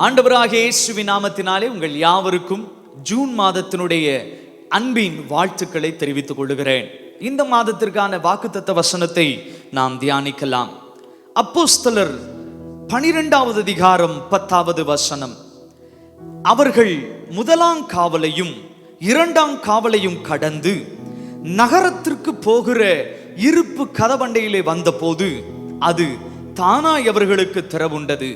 ஆண்டவராகிய இயேசுவின் நாமத்தினாலே உங்கள் யாவருக்கும் ஜூன் மாதத்தினுடைய அன்பின் வாழ்த்துக்களை தெரிவித்துக் கொள்கிறேன். இந்த மாதத்திற்கான வாக்குத்தத்த வசனத்தை நாம் தியானிக்கலாம். அப்போஸ்தலர் 12வது அதிகாரம் 10வது வசனம். அவர்கள் முதலாம் காவலையும் இரண்டாம் காவலையும் கடந்து நகரத்திற்கு போகிற இருப்பு கதவண்டையிலே வந்தபோது அது தானாய் அவர்களுக்கு திறவுண்டது.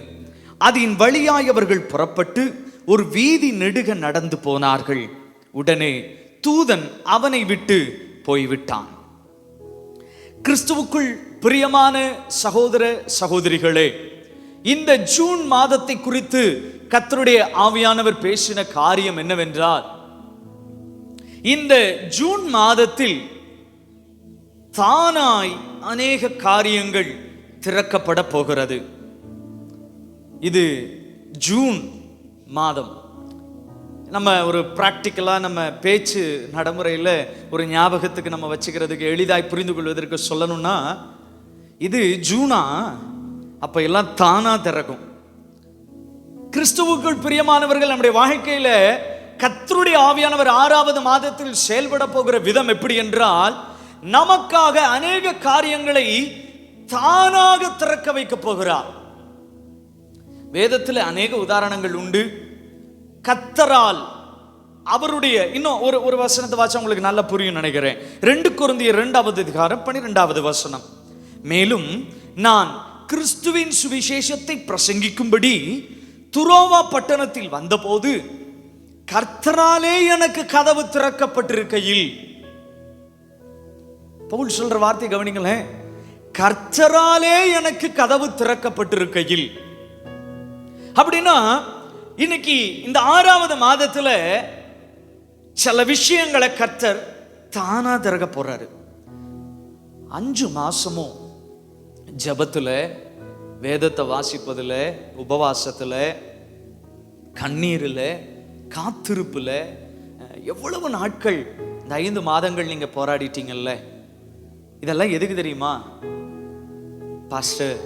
அதன் வழியாய் அவர்கள் புறப்பட்டு ஒரு வீதி நெடுக நடந்து போனார்கள். உடனே தூதன் அவனை விட்டு போய்விட்டான். கிறிஸ்துவுக்குள் பிரியமான சகோதர சகோதரிகளே, இந்த ஜூன் மாதத்தை குறித்து கர்த்தருடைய ஆவியானவர் பேசின காரியம் என்னவென்றால், இந்த ஜூன் மாதத்தில் தானாய் அநேக காரியங்கள் திறக்கப்பட போகிறது. இது ஜூன் மாதம். நம்ம ஒரு ப்ராக்டிக்கலாக நம்ம பேச்சு நடைமுறையில் ஒரு ஞாபகத்துக்கு நம்ம வச்சுக்கிறதுக்கு எளிதாய் புரிந்து கொள்வதற்கு சொல்லணும்னா, இது ஜூனா அப்போ எல்லாம் தானா திறக்கும். கிறிஸ்துவுக்குள் பிரியமானவர்கள், நம்முடைய வாழ்க்கையில் கர்த்தருடைய ஆவியானவர் 6வது மாதத்தில் செயல்பட போகிற விதம் எப்படி என்றால், நமக்காக அநேக காரியங்களை தானாக திறக்க வைக்க போகிறார். வேதத்தில் அநேக உதாரணங்கள் உண்டு. கர்த்தரால் அவருடைய இன்னும் ஒரு வசனத்தை வாச்சா உங்களுக்கு நல்லா புரியும் நினைக்கிறேன். 2 கொரிந்தியர் 2வது அதிகாரம் 12வது வசனம். மேலும் நான் கிறிஸ்துவின் சுவிசேஷத்தை பிரசங்கிக்கும்படி துரோவா பட்டணத்தில் வந்தபோது கர்த்தராலே எனக்கு கதவு திறக்கப்பட்டிருக்கையில், பவுல் சொல்ற வார்த்தை கவனிங்களேன், கர்த்தராலே எனக்கு கதவு திறக்கப்பட்டிருக்கையில். அப்படின்னா இன்னைக்கு இந்த 6வது மாதத்துல சில விஷயங்களை கர்த்தர் தானா திறக்க போறாரு. 5 மாசமும் ஜபத்துல, வேதத்தை வாசிப்பதுல, உபவாசத்துல, கண்ணீர்ல, காத்திருப்புல, எவ்வளவு நாட்கள் இந்த 5 மாதங்கள் நீங்க போராடிட்டீங்கல்ல. இதெல்லாம் எதுக்கு தெரியுமா? பாஸ்டர்,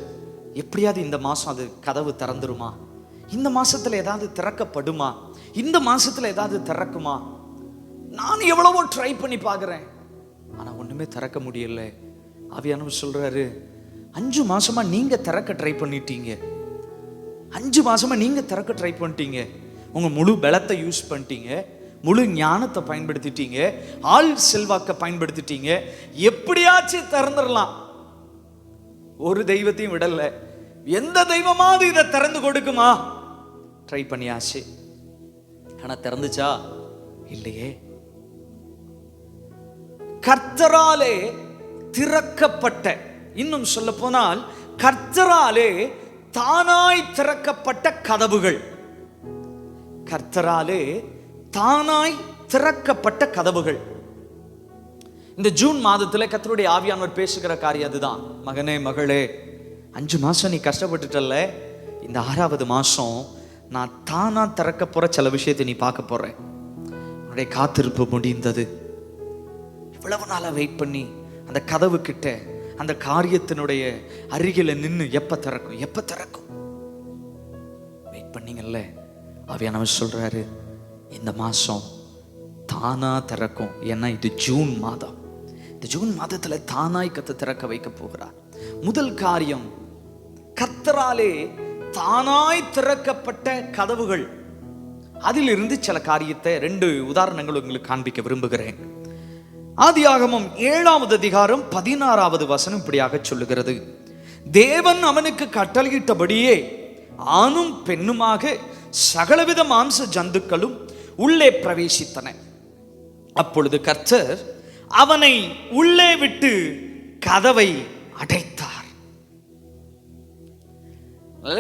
எப்படியாவது இந்த மாசம் அது கதவு திறந்துருமா, இந்த மாசத்துல ஏதாவது திறக்கப்படுமா, இந்த மாசத்துல ஏதாவது திறக்குமா, நான் எவ்வளவோ ட்ரை பண்ணி பார்க்கிறேன், ஆனா ஒண்ணுமே திறக்க முடியல. ஆவியானவர் சொல்றாரு, 5 மாசமா நீங்க திறக்க ட்ரை பண்ணிட்டீங்க, 5 மாசமா நீங்க திறக்க ட்ரை பண்ணிட்டீங்க, உங்க முழு பலத்தை யூஸ் பண்ணிட்டீங்க, முழு ஞானத்தை பயன்படுத்திட்டீங்க, ஆள் செல்வாக்க பயன்படுத்திட்டீங்க, எப்படியாச்சும் திறந்துடலாம். ஒரு தெய்வத்தையும் விடல. எந்த தெய்வமாவது இதை திறந்து கொடுக்குமா? ட்ரை பண்ணியாச்சு, ஆனா திறந்துச்சா? இல்லையே. கர்த்தராலே திறக்கப்பட்ட, இன்னும் சொல்ல போனால் கர்த்தராலே தானாய் திறக்கப்பட்ட கதவுகள், கர்த்தராலே தானாய் திறக்கப்பட்ட கதவுகள். இந்த ஜூன் மாதத்துல கர்த்தருடைய ஆவியானவர் பேசுகிற காரியம் அதுதான். மகனே, மகளே, 5 மாசம் நீ கஷ்டப்பட்டுட்டல்ல, இந்த 6வது மாசம் நான் தானா திறக்க போற சில விஷயத்தை நீ பார்க்க போற. உன்னுடைய காத்திருப்பு முடிந்தது. இவ்வளவு நாளா வெயிட் பண்ணி அந்த கதவு கிட்ட, அந்த காரியத்தினுடைய அருகில நின்று எப்ப திறக்கும், எப்ப திறக்கும் வெயிட் பண்ணீங்கல்ல. ஆவியானவர் சொல்றாரு, இந்த மாசம் தானா திறக்கும். ஏன்னா இது ஜூன் மாதம். இந்த ஜூன் மாதத்துல தானாய் கர்த்தர் திறக்க வைக்க போகிறார். முதல் காரியம், கர்த்தராலே தானாய் திறக்கப்பட்ட கதவுகள். அதிலிருந்து சில காரியத்தை 2 உதாரணங்கள் உங்களுக்கு காண்பிக்க விரும்புகிறேன். ஆதியாகமம் 7வது அதிகாரம் 16வது வசனம் இப்படியாக சொல்லுகிறது, தேவன் அவனுக்கு கட்டளையிட்டபடியே ஆணும் பெண்ணுமாக சகலவித மாம்ச ஜந்துக்களும் உள்ளே பிரவேசித்தன. அப்பொழுது கர்த்தர் அவனை உள்ளே விட்டு கதவை அடைத்தார்.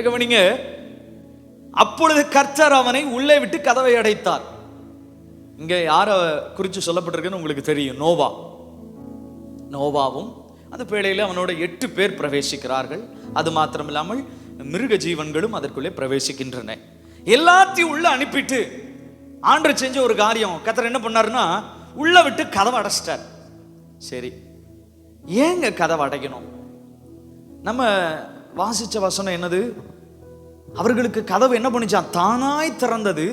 கவனிங்க, அப்பொழுது கர்த்தர் அவனை உள்ளே விட்டு கதவை அடைத்தார். இங்க யார குறித்து சொல்லப்பட்டிருக்குன்னு உங்களுக்கு தெரியும். நோவாவும் அந்த பேழையில அவனோட 8 பேர் பிரவேசிக்கிறார்கள். அது மாத்திரமில்லாமல் மிருக ஜீவன்களும் அதற்குள்ளே பிரவேசிக்கின்றன. எல்லாத்தையும் உள்ள அனுப்பிட்டு ஆண்டவர் செஞ்ச ஒரு காரியம், கர்த்தர் என்ன பண்ணாருன்னா, உள்ள விட்டு கதவை அடைச்சிட்டார். சரி, ஏங்க கதவை அடைக்கணும்? நம்ம வாசிச்ச வசனம் என்னது? அவர்களுக்கு கதவு என்ன பண்ணிச்சான்? தானாய் திறந்தது.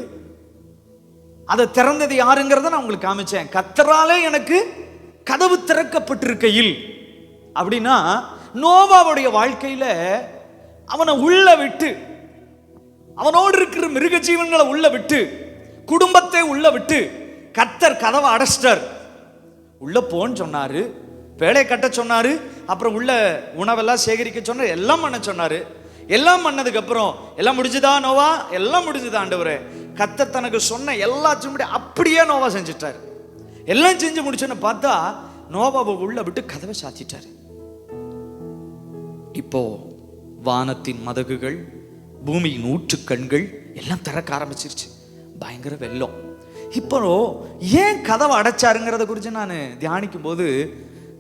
அதை திறந்தது யாருங்கிறத நான் உங்களுக்கு காமிச்சேன். கர்த்தராலே எனக்கு கதவு திறக்கப்பட்டிருக்கையில் அப்படின்னா, நோவாவுடைய வாழ்க்கையில அவனை உள்ள விட்டு, அவனோடு இருக்கிற மிருக ஜீவன்களை உள்ள விட்டு, குடும்பத்தை உள்ள விட்டு கர்த்தர் கதவை அடைச்சிட்டார். உள்ள போன்னு சொன்னாரு, வேலையை கட்ட சொன்னாரு, அப்புறம் உள்ள உணவெல்லாம் சேகரிக்க சொன்னார், எல்லாம் பண்ண சொன்னாரு. எல்லாம் பண்ணதுக்கு அப்புறம் எல்லாம் முடிஞ்சுதா நோவா? எல்லாம் முடிஞ்சுதா ஆண்டவரே. கர்த்தர் தனக்கு சொன்ன எல்லாத்தையும் அப்படியே நோவா செஞ்சுட்டாரு. எல்லாம் செஞ்சு முடிச்சோன்னு பார்த்தா நோவாவை உள்ள விட்டு கதவை சாத்திட்டாரு. இப்போ வானத்தின் மதகுகள், பூமியின் ஊற்றுக்கண்கள் எல்லாம் திறக்க ஆரம்பிச்சிருச்சு. பயங்கர வெள்ளம். இப்போ ஏன் கதவை அடைச்சாருங்கிறத குறித்து நான் தியானிக்கும் போது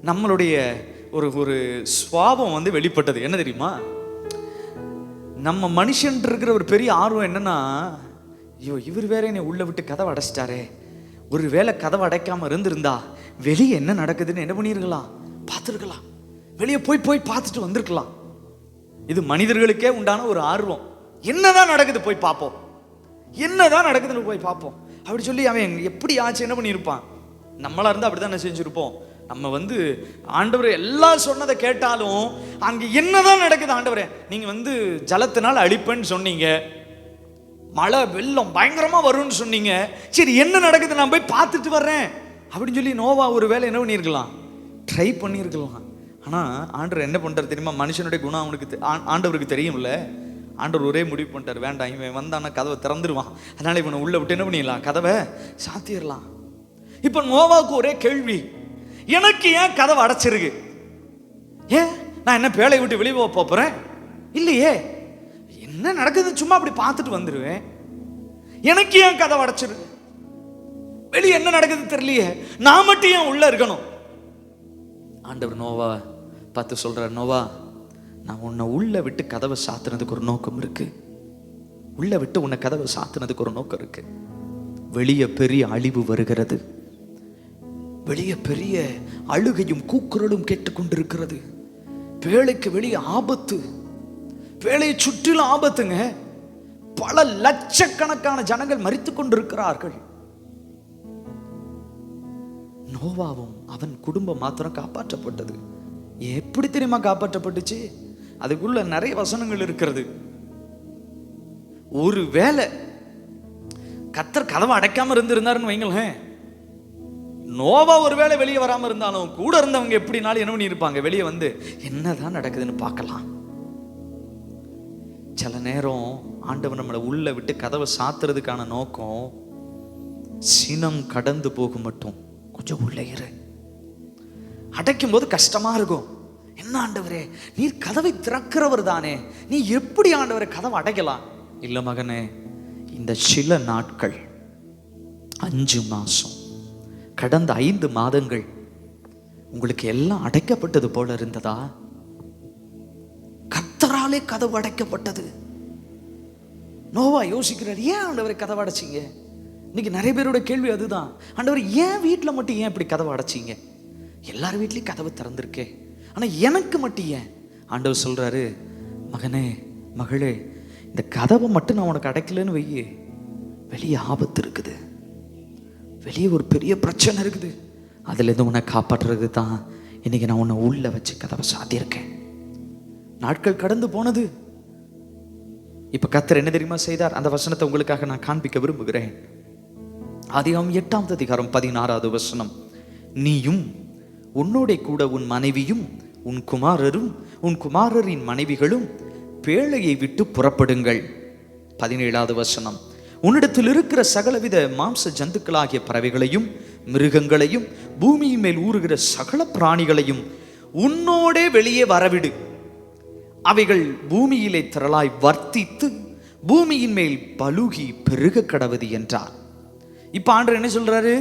நம்மளுடைய ஒரு சுவாபம் வெளிப்பட்டது. என்ன தெரியுமா? நம்ம மனுஷன் இருக்கிற ஒரு பெரிய ஆர்வம் என்னன்னா, ஐயோ இவர் வேற என்னை உள்ள விட்டு கதவை அடைச்சிட்டாரே, ஒரு வேளை கதவை அடைக்காம இருந்திருந்தா வெளியே என்ன நடக்குதுன்னு என்ன பண்ணிருக்கலாம், பார்த்துருக்கலாம். வெளியே போய் பார்த்துட்டு வந்திருக்கலாம். இது மனிதர்களுக்கே உண்டான ஒரு ஆர்வம். என்னதான் நடக்குது போய் பார்ப்போம், என்னதான் நடக்குதுன்னு போய் பார்ப்போம் அப்படி சொல்லி அவன் எப்படி ஆச்சு என்ன பண்ணியிருப்பான். நம்மளா இருந்தா அப்படிதான் என்ன செஞ்சிருப்போம். நம்ம ஆண்டவரே எல்லாம் சொன்னதை கேட்டாலும் அங்க என்னதான் நடக்குது, ஆண்டவரே நீங்க ஜலத்தினால் அழிப்பேன்னு சொன்னீங்க, மழை வெள்ளம் பயங்கரமா வரும்னு சொன்னீங்க, சரி என்ன நடக்குது நான் போய் பார்த்துட்டு வர்றேன் அப்படின்னு சொல்லி நோவா ஒரு வேலை என்ன பண்ணியிருக்கலாம், ட்ரை பண்ணியிருக்கலாம். ஆனா ஆண்டவர் என்ன பண்றாரு தெரியுமா? மனுஷனுடைய குணம் அவனுக்கு ஆண்டவருக்கு தெரியும்ல. ஆண்டவர் ஒரே முடிவு பண்ணிட்டார், வேண்டாம் இவன் வந்தானா கதவை திறந்துருவான், அதனால இவனை உள்ள விட்டு என்ன பண்ணிடலாம், கதவை சாத்திடலாம். இப்ப நோவாவுக்கு ஒரே கேள்வி, எனக்கு ஏன் கதவை அடைச்சிருக்கு? ஏன் நான் என்ன பேழையை விட்டு வெளியே போறேன்? இல்லையே, என்ன நடக்குது சும்மா அப்படி பார்த்துட்டு வந்துடுவேன். எனக்கு ஏன் கதவை அடைச்சிருக்கு? வெளியே என்ன நடக்குது தெரியலையே, நான் மட்டும் ஏன் உள்ள இருக்கணும்? ஆண்டவர் நோவா பார்த்து சொல்றார், நோவா நான் உன்னை உள்ள விட்டு கதவை சாத்துனதுக்கு ஒரு நோக்கம் இருக்கு. உள்ள விட்டு உன்னை கதவை சாத்துனதுக்கு ஒரு நோக்கம் இருக்கு. வெளியே பெரிய அழிவு வருகிறது, வெளியே பெரிய அழுகையும் கூக்குரலும் கேட்டுக்கொண்டிருக்கிறது. பேழைக்கு வெளியே ஆபத்து, பேழையை சுற்றிலும் ஆபத்துங்க. பல லட்சக்கணக்கான ஜனங்கள் மரித்து கொண்டிருக்கிறார்கள். நோவாவும் அவன் குடும்பம் மாத்திரம் காப்பாற்றப்பட்டது. எப்படி தெரியுமா காப்பாற்றப்பட்டுச்சு? அதுக்குள்ள நிறைய வசனங்கள் இருக்கிறது. ஒரு வேளை கர்த்தர் கதவை அடைக்காம இருந்திருந்தாருன்னு வைங்களேன், நோவா ஒருவேளை வெளியே வராம இருந்தாலும் கூட இருந்தவங்க எப்படினாலும் என்ன பண்ணி இருப்பாங்க, வெளியே என்னதான் நடக்குதுன்னு பார்க்கலாம். சில நேரம் ஆண்டவர் நம்மளை உள்ள விட்டு கதவை சாத்துறதுக்கான நோக்கம், சினம் கடந்து போக மட்டும் கொஞ்சம் உள்ளே இரு. அடைக்கும் போது கஷ்டமா இருக்கும். என்ன ஆண்டவரே நீர் கதவை திறக்கிறவர் தானே, நீ எப்படி ஆண்டவரை கதவை அடைக்கலாம்? இல்ல மகனே, இந்த சில நாட்கள் 5 மாசம் கடந்த 5 மாதங்கள் உங்களுக்கு எல்லாம் அடைக்கப்பட்டது போல இருந்ததா? கர்த்தராலே கதவு அடைக்கப்பட்டது. நோவா யோசிக்கிறார், ஏன் ஆண்டவரை கதவை அடைச்சிங்க? இன்னைக்கு நிறைய பேரோட கேள்வி அதுதான், ஆண்டவர் ஏன் வீட்டில் மட்டும் ஏன் இப்படி கதவை அடைச்சிங்க? எல்லார் வீட்லையும் கதவு திறந்திருக்கே, ஆனா எனக்கு மட்டும் ஏன்? ஆண்டவர் சொல்றாரு, மகனே மகளே, இந்த கதவை மட்டும் நான் உனக்கு அடைக்கலன்னு வையே, வெளியே ஆபத்து இருக்குது, வெளியே ஒரு பெரிய பிரச்சனை இருக்குது, அதுல இருந்து உன்னை காப்பாற்றுறது தான் இன்னைக்கு நான் உன்னை உள்ள வச்சு கதவை சாத்தியிருக்கேன். நாட்கள் கடந்து போனது. இப்ப கர்த்தர் என்ன தெரியுமா செய்தார்? அந்த வசனத்தை உங்களுக்காக நான் காண்பிக்க விரும்புகிறேன். ஆதியாகமம் 8ஆம் அதிகாரம் 16வது வசனம், நீயும் உன்னோட கூட உன் மனைவியும் உன் குமாரரும் உன் குமாரரின் மனைவிகளும் பேழையை விட்டு புறப்படுங்கள். 17வது வசனம், உன்னிடத்தில் இருக்கிற சகலவித மாம்ச ஜந்துக்களாகிய பறவைகளையும் மிருகங்களையும் பூமியின் மேல் ஊறுகிற சகல பிராணிகளையும் உன்னோடே வெளியே வரவிடு, அவைகள் பூமியிலே திரளாய் வர்த்தித்து பூமியின் மேல் பலுகி பெருக கடவது என்றார். இப்ப ஆண்டவர் என்ன சொல்றாரு?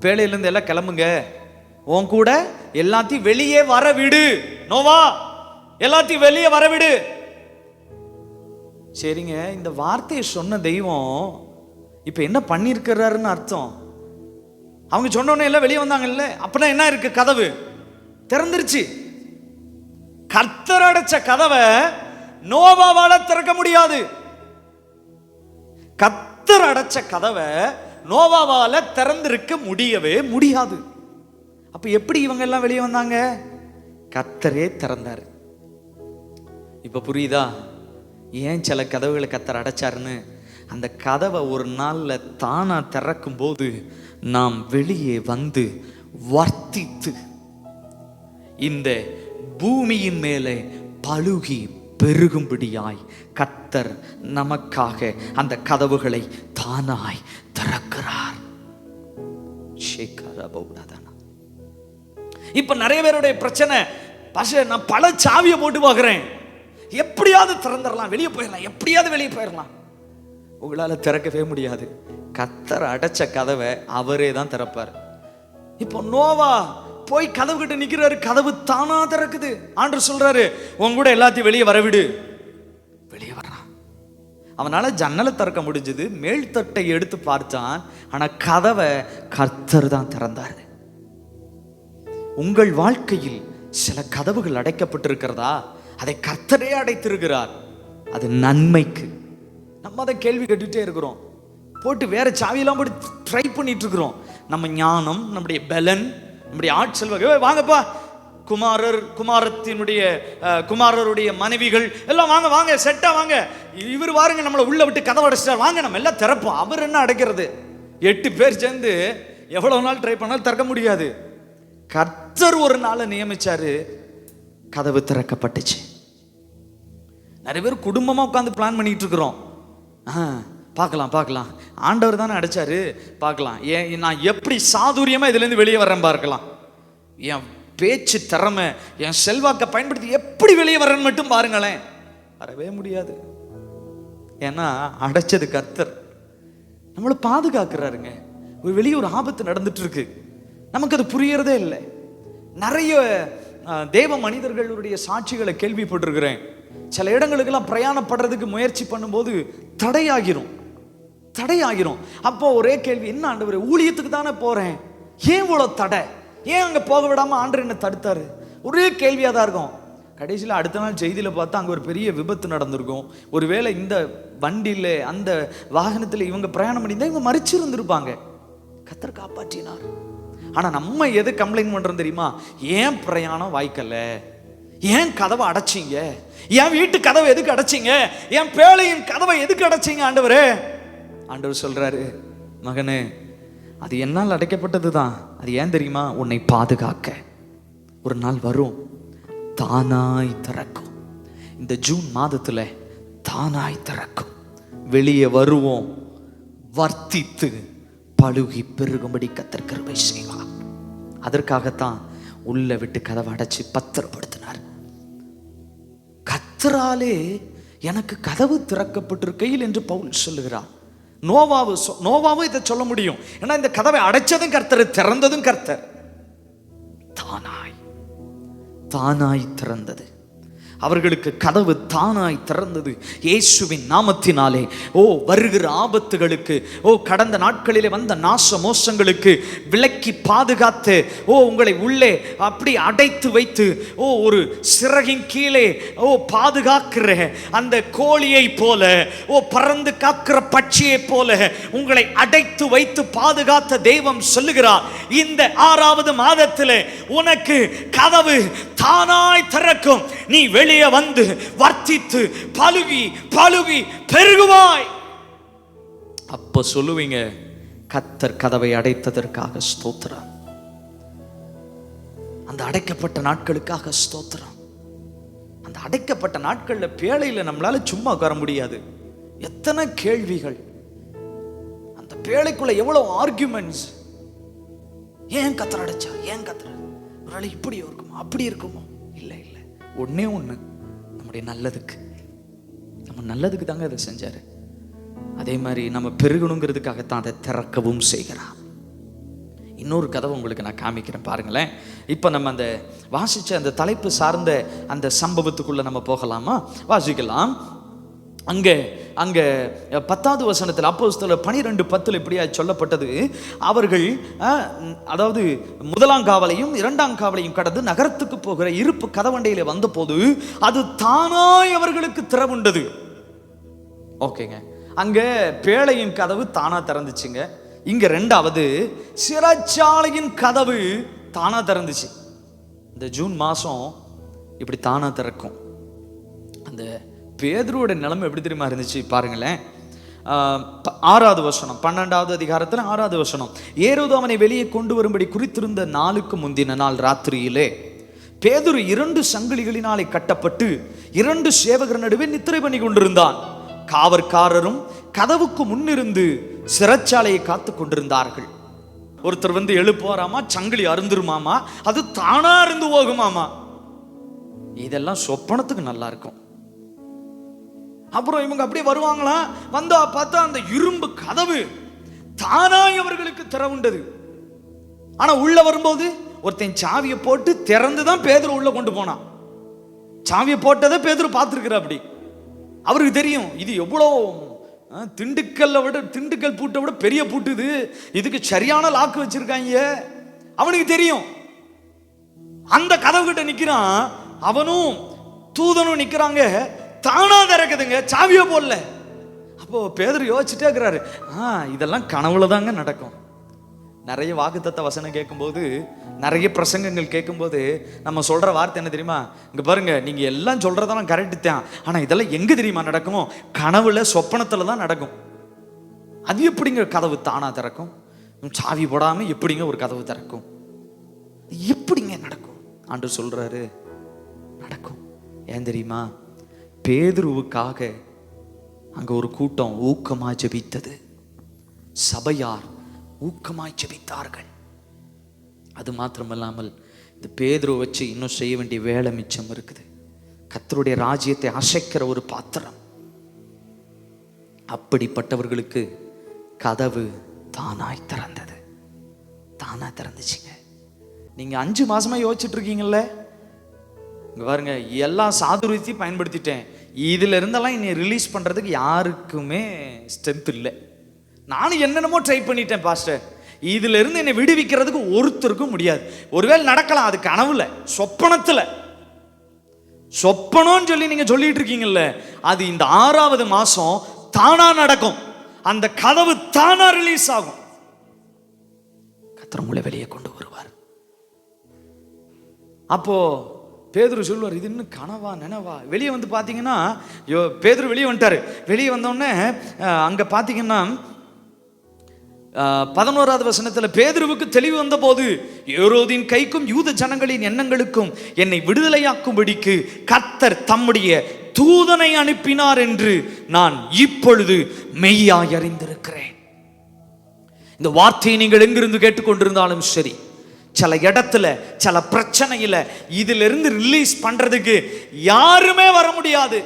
பேழையிலிருந்து எல்லாம் கிளம்புங்க, உன் கூட எல்லாத்தையும் வெளியே வரவிடு. நோவா எல்லாத்தையும் வெளியே வரவிடு. சரிங்க, இந்த வார்த்தையை சொன்ன தெய்வம் இப்ப என்ன பண்ணிருக்கிறாருன்னு அர்த்தம். அவங்க சொன்னோன்னே எல்லாம் வெளியே வந்தாங்கல்ல, அப்படின்னா என்ன இருக்கு? கதவு திறந்துருச்சு. கர்த்தர் அடைச்ச கதவை நோவாவால திறக்க முடியாது. கர்த்தர் அடைச்ச கதவை நோவாவால திறந்திருக்க முடியவே முடியாது. அப்ப எப்படி இவங்க எல்லாம் வெளியே வந்தாங்க? கர்த்தரே திறந்தாரு. இப்ப புரியுதா ஏன் சில கதவுகளை கர்த்தர் அடைச்சாருன்னு? அந்த கதவை ஒரு நாள்ல தானா திறக்கும் போது நாம் வெளியே வந்து வர்த்தித்து இந்த பூமியின் மேலே பலுகி பெருகும்படியாய் கர்த்தர் நமக்காக அந்த கதவுகளை தானாய் திறக்கிறார். இப்ப நிறைய பேருடைய பிரச்சனை, பாஸ்டர் நான் பல சாவியை போட்டு பார்க்கிறேன், எப்படியாவது திறந்துடலாம், வெளியே போயிடலாம், எப்படியாவது வெளியே போயிடலாம். உங்களால திறக்கவே முடியாது. கர்த்தர் அடைச்ச கதவை அவரே தான் திறப்பார். இப்போ நோவா போய் கதவு கிட்ட நிக்கிறாரு, கதவு தானா திறக்குது. ஆண்டவர் சொல்றாரு, உன் கூட எல்லாத்தையும் வெளியே வரவிடு. வெளியே வர்றான். அவனால ஜன்னலை திறக்க முடிஞ்சது, மேல் தட்டை எடுத்து பார்த்தான், ஆனா கதவை கர்த்தர் தான் திறந்தாரு. உங்கள் வாழ்க்கையில் சில கதவுகள் அடைக்கப்பட்டிருக்கிறதா? அதை கர்த்தரே அடைத்திருக்கிறார். அது நன்மைக்கு. நம்ம அதை கேள்வி கேட்டுட்டே இருக்கிறோம், போட்டு வேற சாவியெல்லாம் போட்டு ட்ரை பண்ணிட்டு இருக்கிறோம். நம்ம ஞானம், நம்முடைய பலன், நம்முடைய ஆட்செல்வ, வாங்கப்பா குமாரருடைய மனைவிகள் எல்லாம் வாங்க வாங்க செட்டா வாங்க, இவர் வாருங்க நம்மளை உள்ள விட்டு கதவை அடைச்சிட்டார், வாங்க நம்ம எல்லாம் திறப்போம். அவர் என்ன அடைக்கிறது? 8 பேர் சேர்ந்து எவ்வளவு நாள் ட்ரை பண்ணாலும் திறக்க முடியாது. கர்த்தர் ஒரு நாளை நியமிச்சாரு, கதவு திறக்கப்பட்டுச்சு. நிறைய பேர் குடும்பமா உட்காந்து பிளான் பண்ணிட்டு இருக்கிறோம். பார்க்கலாம், ஆண்டவர் தானே அடைச்சாரு, பார்க்கலாம், நான் எப்படி சாதுரியமா இதுல இருந்து வெளியே வர்றேன் பார்க்கலாம், என் பேச்சு திறமை, என் செல்வாக்கை பயன்படுத்தி எப்படி வெளியே வர்றேன்னு மட்டும் பாருங்களேன். வரவே முடியாது. ஏன்னா அடைச்சது கர்த்தர். நம்மளை பாதுகாக்கிறாருங்க. வெளியே ஒரு ஆபத்து நடந்துட்டு இருக்கு, நமக்கு அது புரியறதே இல்லை. நிறைய தேவ மனிதர்களுடைய சாட்சிகளை கேள்விப்பட்டிருக்கிறேன். சில இடங்களுக்கெல்லாம் பிரயாணப்படுறதுக்கு முயற்சி பண்ணும்போது தடையாகிரும். அப்போ ஒரே கேள்வி, என்ன ஆண்டவரே, ஊழியத்துக்கு தானே போறேன், ஏன் இவ்வளவு தடை, ஏன் அங்க போக விடாம ஆண்டவர் என்ன தடுத்தாரு? ஒரே கேள்வியா தான் இருக்கும். கடைசியில் அடுத்த நாள் செய்தியில பார்த்தா அங்க ஒரு பெரிய விபத்து நடந்திருக்கும். ஒருவேளை இந்த வண்டியில அந்த வாகனத்துல இவங்க பிரயாணம் பண்ணியிருந்தா இவங்க மறிச்சிருந்திருப்பாங்க. கர்த்தர் காப்பாற்றினார். ஆனா நம்ம எது கம்ப்ளைண்ட் பண்றோம் தெரியுமா? ஏன் பிரயாணம் வாய்க்கல, ஏன் கதவை அடைச்சிங்க, என் வீட்டு கதவை எதுக்கு அடைச்சிங்க, என் பேழையின் கதவை எதுக்கு அடைச்சிங்க ஆண்டவரே? ஆண்டவர் சொல்றாரு, மகனே, அது என்னால் அடைக்கப்பட்டது தான். அது ஏன் தெரியுமா? உன்னை பாதுகாக்க. ஒரு நாள் வரும், தானாய் திறக்கும். இந்த ஜூன் மாதத்துல தானாய் திறக்கும். வெளியே வருவோம், வர்த்தித்து பழுகி பெருகும்படி கர்த்தர் கிருபை செய்வார். அதற்காகத்தான் உள்ள விட்டு கதவை அடைச்சு பத்திரப்படுத்தினார். கர்த்தராலே எனக்கு கதவு திறக்கப்பட்டிருக்கையில் என்று பவுல் சொல்லுகிறார். நோவாவும் இதை சொல்ல முடியும். ஏன்னா இந்த கதவை அடைச்சதும் கர்த்தர், திறந்ததும் கர்த்தர். தானாய் திறந்தது. அவர்களுக்கு கதவு தானாய் திறந்தது இயேசுவின் நாமத்தினாலே. வருகிற ஆபத்துகளுக்கு, கடந்த நாட்களிலே வந்த நாச மோசங்களுக்கு விலக்கி பாதுகாத்து, உங்களை உள்ளே அப்படி அடைத்து வைத்து, ஒரு சிறகின் கீழே பாதுகாக்கிற அந்த கோழியை போல, பறந்து காக்கிற பட்சியை போல உங்களை அடைத்து வைத்து பாதுகாத்த தெய்வம் சொல்லுகிறார், இந்த 6வது மாதத்திலே உனக்கு கதவு தானாய் திறக்கும். நீ வெளியே வந்து வர்த்தித்து பலுகி பெருகுவாய். அப்ப சொல்லுவீங்க, கர்த்தர் கதவை அடைத்ததற்காக ஸ்தோத்திரம், அந்த அடைக்கப்பட்ட நாட்களுக்காக ஸ்தோத்திரம். அந்த அடைக்கப்பட்ட நாட்கள்ல பேழையில நம்மளால சும்மா உட்கார முடியாது. எத்தனை கேள்விகள், அந்த பேழைக்குள்ள எவ்வளவு ஆர்குமெண்ட்ஸ். ஏன் கர்த்தர் அடைச்சா, ஏன் கர்த்தர், ஒருவேளை இப்படி இருக்குமோ அப்படி இருக்குமோ? இல்லை, ஒன்னே ஒண்ணு, நம்முடைய நல்லதுக்கு, நம்ம நல்லதுக்கு தாங்க அதை செஞ்சாரு. அதே மாதிரி நம்ம பெருகணுங்கிறதுக்காகத்தான் அதை திறக்கவும் செய்கிறார். இன்னொரு கதவை உங்களுக்கு நான் காமிக்கிறேன் பாருங்களேன். இப்போ நம்ம அந்த வாசிச்ச அந்த தலைப்பு சார்ந்த அந்த சம்பவத்துக்குள்ள நம்ம போகலாமா? வாசிக்கலாம். அங்கே அங்கே 10வது வசனத்தில் அப்போஸ்தலர் 12:10 இப்படியா சொல்லப்பட்டது, அவர்கள் அதாவது 1ஆம் காவலையும் 2ஆம் காவலையும் கடந்து நகரத்துக்கு போகிற இருப்பு கதவண்டையில வந்த போது அது தானாய் அவர்களுக்கு திறவுண்டது. ஓகேங்க, அங்க பேழையின் கதவு தானா திறந்துச்சுங்க. இங்க 2வது சிறைச்சாலையின் கதவு தானா திறந்துச்சு. இந்த ஜூன் மாசம் இப்படி தானா திறக்கும். அந்த பேதுருவோட நிலைமை எப்படி தெரியுமா இருந்துச்சு பாருங்களேன். 6வது வசனம், 12வது அதிகாரத்தில் 6வது வசனம், ஏரோது அவனை வெளியே கொண்டு வரும்படி குறித்திருந்த நாளுக்கு முந்தின நாள் ராத்திரியிலே பேதுரு 2 சங்கிலிகளினாலே கட்டப்பட்டு 2 சேவகர் நடுவே நித்திரை பண்ணி கொண்டிருந்தான். காவற்காரரும் கதவுக்கு முன்னிருந்து சிறைச்சாலையை காத்து கொண்டிருந்தார்கள். ஒருத்தர் வந்து எழுப்புவாராமா, சங்கிலி அருந்துருமாமா, அது தானா அருந்து போகுமாமா. இதெல்லாம் சொப்பனத்துக்கு நல்லா இருக்கும். அப்புறம் இவங்க அப்படியே வருவாங்களா, வந்தா பார்த்தா அந்த இரும்பு கதவு தானாய் அவர்களுக்கு திறவுண்டது. ஆனா உள்ள வரும்போது ஒருத்தன் சாவியை போட்டு திறந்துதான் பேதுரு உள்ள கொண்டு போனான். சாவியை போட்டதை பேதுரு பார்த்துருக்கிற. அப்படி அவருக்கு தெரியும் இது எவ்வளோ திண்டுக்கல் பூட்டை விட பெரிய பூட்டு, இதுக்கு சரியான லாக்கு வச்சிருக்காங்க. அவனுக்கு தெரியும். அந்த கதவு கிட்ட நிக்கிறான், அவனும் தூதனும் நிக்கிறாங்க, தானா திறக்குதுங்க, சாவியை போடல. அப்போ பேதுரு யோசிச்சுட்டே இருக்கிறாரு, இதெல்லாம் கனவுல தாங்க நடக்கும். நிறைய வாக்குத்தத்த வசனம் கேட்கும்போது, நிறைய பிரசங்கங்கள் கேட்கும்போது நம்ம சொல்ற வார்த்தை என்ன தெரியுமா? இங்க பாருங்க, நீங்க எல்லாம் சொல்றதெல்லாம் கரெக்டு தான், ஆனா இதெல்லாம் எங்க தெரியுமா நடக்கும்? கனவுல, சொப்பனத்துல தான் நடக்கும். அது எப்படிங்க கதவு தானா திறக்கும்? சாவி போடாம எப்படிங்க ஒரு கதவு திறக்கும்? எப்படிங்க நடக்கும்? ஆண்டவர் சொல்றாரு, நடக்கும். ஏன் தெரியுமா? பேதுருவுக்காக அங்க ஒரு கூட்டம் ஊக்கமா ஜெபித்தது. சபையார் ஊக்கமாய் ஜெபித்தார்கள். அது மாத்திரமல்லாமல் இந்த பேதுருவை வச்சு இன்னும் செய்ய வேண்டிய வேலை மிச்சம் இருக்குது. கர்த்தருடைய ராஜ்யத்தை அசைக்கிற ஒரு பாத்திரம். அப்படிப்பட்டவர்களுக்கு கதவு தானாய் திறந்தது. தானா திறந்துச்சுங்க. நீங்க 5 மாசமா யோசிச்சுட்டு இருக்கீங்கல்ல, இங்க பாருங்க, எல்லா சாதுரியத்தையும் பயன்படுத்திட்டேன், இதுல இருந்தெல்லாம் என்னை ரிலீஸ் பண்றதுக்கு யாருக்குமே ஸ்ட்ரென்த் இல்லை. நானும் என்னென்னமோ ட்ரை பண்ணிட்டேன் பாஸ்டர், இதுல இருந்து என்னை விடுவிக்கிறதுக்கு ஒருத்தருக்கும் முடியாது. ஒருவேளை நடக்கலாம், அது கனவுல, சொப்பனத்துல. சொப்பனம்னு சொல்லி நீங்க சொல்லிட்டு இருக்கீங்கல்ல, அது இந்த 6வது மாசம் தானா நடக்கும். அந்த கதவு தானா ரிலீஸ் ஆகும். கர்த்தர் உங்களை வெளியே கொண்டு வருவார். அப்போ பேதுரு சொல்லுவார், இது இன்னும் கனவா நினைவா? வெளியே வந்து பார்த்தீங்கன்னா, பேதுரு வெளியே வந்துட்டாரு. வெளியே வந்தோடனே அங்கே பார்த்தீங்கன்னா 11வது வசனத்தில் பேதுருவுக்கு தெளிவு வந்த போது, ஏரோதின் கைக்கும் யூத ஜனங்களின் எண்ணங்களுக்கும் என்னை விடுதலையாக்கும்படிக்கு கர்த்தர் தம்முடைய தூதனை அனுப்பினார் என்று நான் இப்பொழுது மெய்யாய் அறிந்திருக்கிறேன். இந்த வார்த்தையை நீங்கள் எங்கிருந்து கேட்டுக்கொண்டிருந்தாலும் சரி, சில இடத்துல, சில பிரச்சனையில இதிலிருந்து ரிலீஸ் பண்றதுக்கு யாருமே வர முடியாது.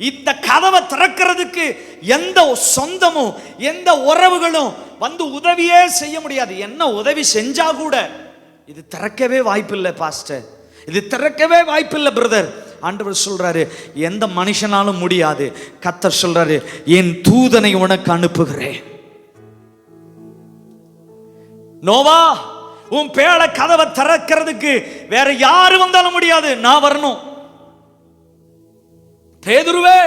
இந்த கதவை திறக்கிறதுக்கு எந்த சொந்தமும் எந்த உறவுகளும் வந்து உதவியே செய்ய முடியாது. என்ன உதவி செஞ்சா கூட இது திறக்கவே வாய்ப்பில்லை பாஸ்டர், இது திறக்கவே வாய்ப்பில்லை பிரதர். ஆண்டவர் சொல்றாரு, எந்த மனுஷனாலும் முடியாது. கர்த்தர் சொல்றாரு, என் தூதனை உனக்கு அனுப்புகிறேன். நோவா, உன் பேழ கதவை திறக்கிறதுக்கு வேற யாரு வந்தாலும் முடியாது, நான் வரணும். பேதுருவே,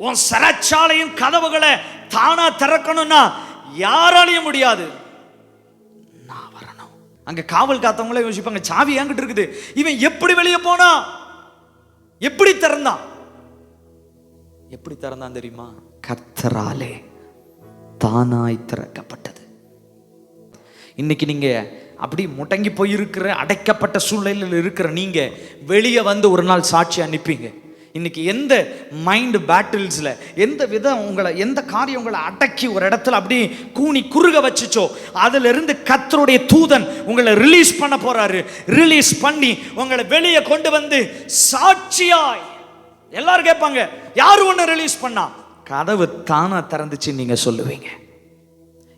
உன் சிறைச்சாலையின் கதவுகளை தானா திறக்கணும்னா யாராலையும் முடியாது, நான் வரணும். அங்க காவல் காத்தவங்களே யோசிப்பாங்க, சாவி என்கிட்ட இருக்குது, இவன் எப்படி வெளியே போனா, எப்படி திறந்தான்? எப்படி திறந்தான் தெரியுமா? கர்த்தராலே தானாய் திறக்கப்பட்டது. இன்னைக்கு நீங்க அப்படி முடங்கி போயிருக்கிற, அடைக்கப்பட்ட சூழ்நிலையில் இருக்கிற நீங்க வெளியே வந்து ஒரு நாள் சாட்சி அனுப்பிங்க. இன்னைக்கு எந்த மைண்ட் பேட்டில்ஸ்ல, எந்த விதம் உங்களை, எந்த காரியம் உங்களை அடக்கி ஒரு இடத்துல அப்படி கூனி குறுக வச்சுச்சோ, அதுல இருந்து கர்த்தருடைய தூதன் உங்களை ரிலீஸ் பண்ண போறாரு. ரிலீஸ் பண்ணி உங்களை வெளியே கொண்டு வந்து சாட்சியாய், எல்லாரும் கேட்பாங்க, யாரு ஒண்ணு ரிலீஸ் பண்ணா? கதவு தானா திறந்துச்சு நீங்க சொல்லுவீங்க.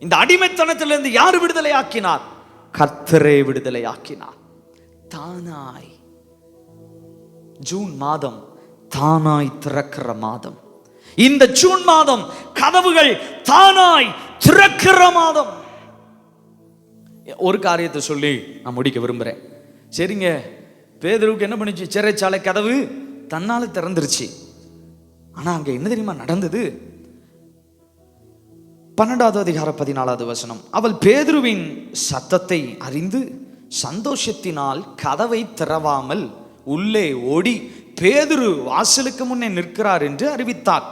இந்த அடிமைத்தனத்திலிருந்து யாரு விடுதலை ஆக்கினார்? கர்த்தரே விடுதலை ஆக்கினார். தானாய். ஜூன் மாதம் தானாய் திறக்கிற மாதம். இந்த ஜூன் மாதம் கதவுகள் தானாய் திறக்கிற மாதம். ஒரு காரியத்தை சொல்லி நான் முடிக்க விரும்புறேன். சரிங்க, பேதுருவுக்கு என்ன பண்ணுச்சு? சிறைச்சாலை கதவு தன்னால திறந்துருச்சு. ஆனா அங்க என்ன தெரியுமா நடந்தது? 12வது அதிகாரம் 14வது வசனம். அவள் பேதுருவின் சத்தத்தை அறிந்து சந்தோஷத்தினால் கதவை திறவாமல் உள்ளே ஓடி பேதுரு வாசலுக்கு முன்னே நிற்கிறார் என்று அறிவித்தார்.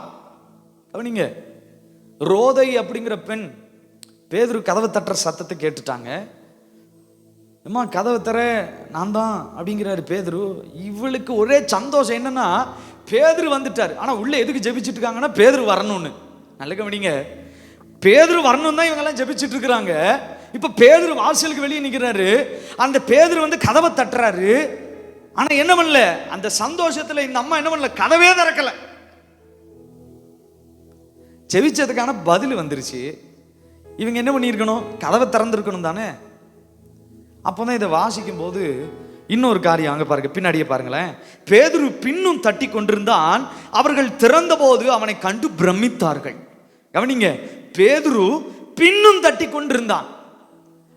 கவனிங்க, ரோதை அப்படிங்கிற பெண் பேதுரு கதவை தட்டுற சத்தத்தை கேட்டுட்டாங்க. அம்மா கதவை தர, நான் தான் அப்படிங்கிறாரு பேதுரு. இவளுக்கு ஒரே சந்தோஷம் என்னன்னா பேதுரு வந்துட்டார். ஆனா உள்ள எதுக்கு ஜெபிச்சுட்டு இருக்காங்கன்னா பேதுரு வரணும்னு. நல்ல கவனிங்க, பேதுரு வரணும் தான் இவங்க எல்லாம் ஜெபிச்சுட்டு இருக்கிறாங்க. இப்ப பேதுரு வாசலுக்கு வெளியே நிற்கிறாரு. அந்த பேதுரு வந்து கதவை தட்டுறாரு. ஆனா என்ன பண்ணல, அந்த சந்தோஷத்துல இந்த அம்மா என்ன பண்ணல, கதவே திறக்கல. ஜெபிச்சதுக்கான பதில் வந்துருச்சு. இவங்க என்ன பண்ணியிருக்கணும்? கதவை திறந்திருக்கணும் தானே. அப்போதான் இதை வாசிக்கும் போது இன்னொரு காரியம் அங்க பாருங்க, பின்னாடியே பாருங்களேன். பேதுரு பின்னும் தட்டி கொண்டிருந்தான். அவர்கள் திறந்த போது அவனை கண்டு பிரமித்தார்கள். கவனிங்க, பேதுரு பின்னும் தட்டி கொண்டிருந்தான்.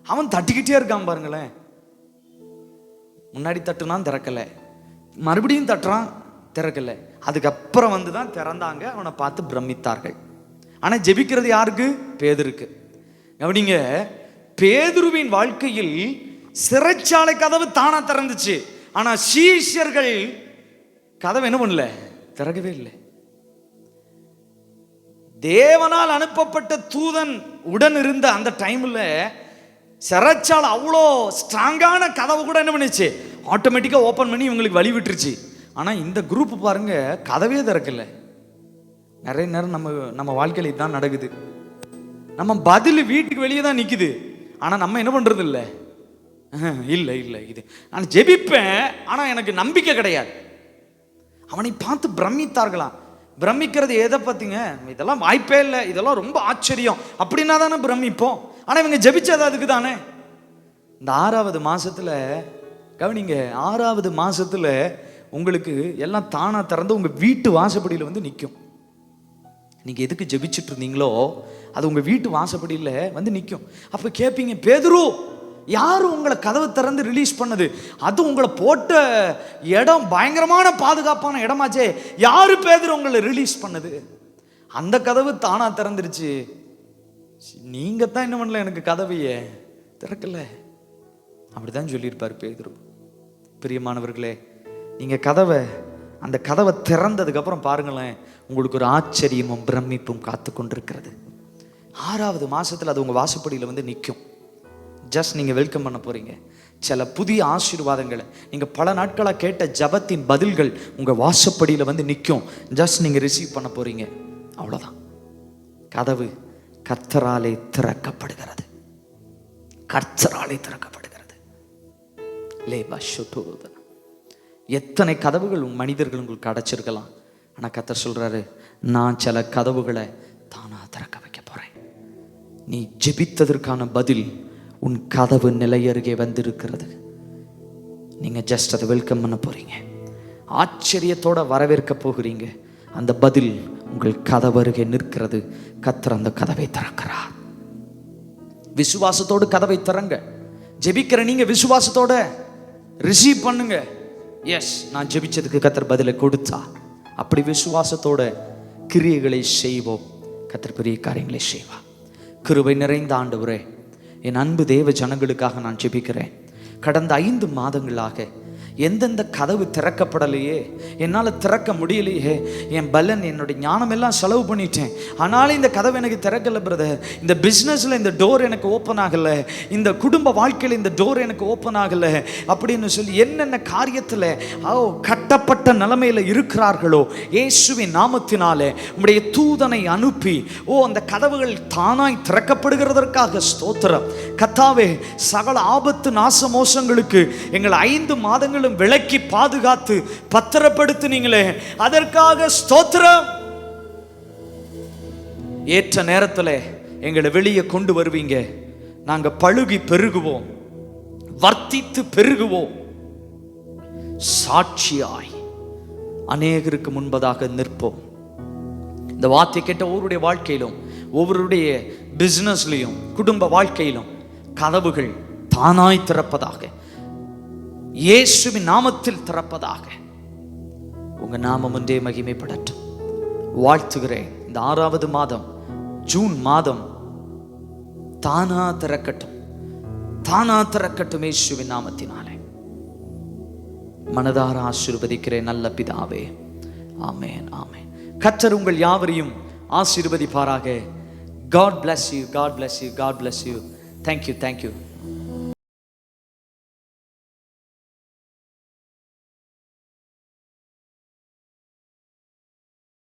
அவன் தட்டிக்கிட்டே இருக்கான் பாருங்களேன். முன்னாடி தட்டுனான், திறக்கல. மறுபடியும் தட்டுறான், திறக்கல. அதுக்கப்புறம் வந்து தான் திறந்தாங்க. அவனை பார்த்து பிரமித்தார்கள். ஆனா ஜெபிக்கிறது யாருக்கு? பேதுருக்கு. கவனிங்க, பேதுருவின் வாழ்க்கையில் சிறைச்சாலை கதவு தானா திறந்துச்சு. ஆனா சீஷர்கள் கதவு என்ன பண்ணல, திறக்கவே இல்லை. தேவனால் அனுப்பப்பட்ட தூதன் உடன் இருந்த அந்த டைம்ல சிறைச்சாலை அவ்வளோ ஸ்ட்ராங்கான கதவு கூட என்ன பண்ணுச்சு, ஆட்டோமேட்டிக்கா ஓபன் பண்ணி இவங்களுக்கு வழி விட்டுருச்சு. ஆனா இந்த குரூப் பாருங்க, கதவே திறக்கல. நிறைய நேரம் நம்ம வாழ்க்கையில இதுதான் நடக்குது. நம்ம பதில் வீட்டுக்கு வெளியே தான் நிக்குது. ஆனா நம்ம என்ன பண்றது இல்ல இல்ல இல்ல இது நான் ஜெபிப்பேன், ஆனா எனக்கு நம்பிக்கை கிடையாது. அவனை பார்த்து பிரமித்தார்களாம். பிரமிக்கிறது எதை பார்த்தீங்க? இதெல்லாம் வாய்ப்பே இல்லை, இதெல்லாம் ரொம்ப ஆச்சரியம் அப்படின்னா தானே பிரமிப்போம். ஆனா இவங்க ஜெபிச்சது அதுக்கு தானே. இந்த 6வது மாசத்துல கவனிங்க, 6வது மாசத்துல உங்களுக்கு எல்லாம் தானா திறந்து உங்க வீட்டு வாசப்படியில வந்து நிற்கும். நீங்க எதுக்கு ஜெபிச்சுட்டு இருந்தீங்களோ அது உங்க வீட்டு வாசப்படியில வந்து நிற்கும். அப்ப கேட்பீங்க, பேதுரு யாரு உங்களை கதவை திறந்து ரிலீஸ் பண்ணது? அது உங்களை போட்ட இடம் பயங்கரமான பாதுகாப்பான இடமாச்சே, யாரு பேதுரு உங்களை ரிலீஸ் பண்ணது? அந்த கதவு தானா திறந்துருச்சு. நீங்க தான் என்ன பண்ணல, எனக்கு கதவையே திறக்கல. அப்படிதான் சொல்லியிருப்பார் பேதுரு. பிரியமானவர்களே, நீங்க அந்த கதவை திறந்ததுக்கு அப்புறம் பாருங்களேன், உங்களுக்கு ஒரு ஆச்சரியமும் பிரமிப்பும் காத்து கொண்டிருக்கிறது. 6வது மாசத்துல அது உங்க வாசப்படியில வந்து நிற்கும். ஜஸ்ட் நீங்க வெல்கம் பண்ண போறீங்க. சில புதிய ஆசீர்வாதங்களை, நீங்க பல நாட்களாக கேட்ட ஜபத்தின் பதில்கள் உங்க வாசப்படியில வந்து நிற்கும். ஜஸ்ட் நீங்க ரிசீவ் பண்ண போறீங்க, அவ்வளவுதான். கதவு கர்த்தராலே திறக்கப்படுகிறது. கர்த்தராலே திறக்கப்படுகிறது. லேபா ஷுட்டூதா. எத்தனை கதவுகள் மனிதர்கள் உங்களுக்கு அடைச்சிருக்கலாம். ஆனா கர்த்தர் சொல்றாரு, நான் சில கதவுகளை தானா திறக்க வைக்க போறேன். நீ ஜெபித்ததற்கான பதில் உன் கதவு நிலை அருகே வந்திருக்கிறது. நீங்க ஜஸ்ட் அதை வெல்கம் பண்ண போறீங்க. ஆச்சரியத்தோட வரவேற்க போகிறீங்க. அந்த பதில் உங்கள் கதவு அருகே நிற்கிறது. கர்த்தர் அந்த கதவை திறக்கிறார். விசுவாசத்தோடு கதவை திறங்க. ஜெபிக்கிற நீங்க விசுவாசத்தோட ரிசீவ் பண்ணுங்க. எஸ், நான் ஜெபிச்சதுக்கு கர்த்தர் பதிலை கொடுத்தா. அப்படி விசுவாசத்தோட கிரியைகளை செய்வோம். கர்த்தர் பெரிய காரியங்களை செய்வா. கிருபை நிறைந்த ஆண்டவரே, என் அன்பு தேவ ஜனங்களுக்காக நான் ஜெபிக்கிறேன். கடந்த 5 மாதங்களாக எந்தெந்த கதவு திறக்கப்படலையே, என்னால் திறக்க முடியலையே, என் பலன் என்னுடைய ஞானம் எல்லாம் செலவு பண்ணிட்டேன், ஆனாலும் இந்த கதவு எனக்கு திறக்கலை பிரதர். இந்த பிஸ்னஸில் இந்த டோர் எனக்கு ஓப்பன் ஆகலை, இந்த குடும்ப வாழ்க்கையில் இந்த டோர் எனக்கு ஓப்பன் ஆகலை அப்படின்னு சொல்லி என்னென்ன காரியத்தில் கட்டப்பட்ட நிலைமையில் இருக்கிறார்களோ, இயேசுவின் நாமத்தினாலே உம்முடைய தூதனை அனுப்பி அந்த கதவுகள் தானாய் திறக்கப்படுகிறதற்காக ஸ்தோத்திரம். கர்த்தாவே, சகல ஆபத்து நாச மோசங்களுக்கு எங்கள் 5 மாதங்கள் விலக்கி பாதுகாத்து பத்திரப்படுத்தினீங்களே, அதற்காக ஸ்தோத்திரம். ஏற்ற நேரத்தில் எங்களை வெளியே கொண்டு வருவீங்க. நாங்க பழுகி பெருகுவோம், வர்த்தித்து பெருகுவோம். சாட்சியாய் அநேகருக்கு முன்பதாக நிற்போம். இந்த இந்த வார்த்தை கேட்ட ஒவ்வொருடைய வாழ்க்கையிலும், ஒவ்வொருடைய பிசினஸ்லையும், குடும்ப வாழ்க்கையிலும் கதவுகள் தானாய் திறப்பதாக, இயேசுவின் நாமத்தில் திறப்பதாக. உங்க நாமம் ஒன்றே மகிமைப்படட்டும். வாழ்த்துகிறேன். இந்த 6வது மாதம், ஜூன் மாதம் தானா திறக்கட்டும், தானா திறக்கட்டும் இயேசுவின் நாமத்தினாலே. மனதார ஆசீர்வதிக்கிறேன் நல்ல பிதாவே. ஆமென், ஆமென். கர்த்தர் உங்கள் யாவரையும் ஆசீர்வதிப்பாராக. God bless you, God bless you, God bless you. Thank you, thank you.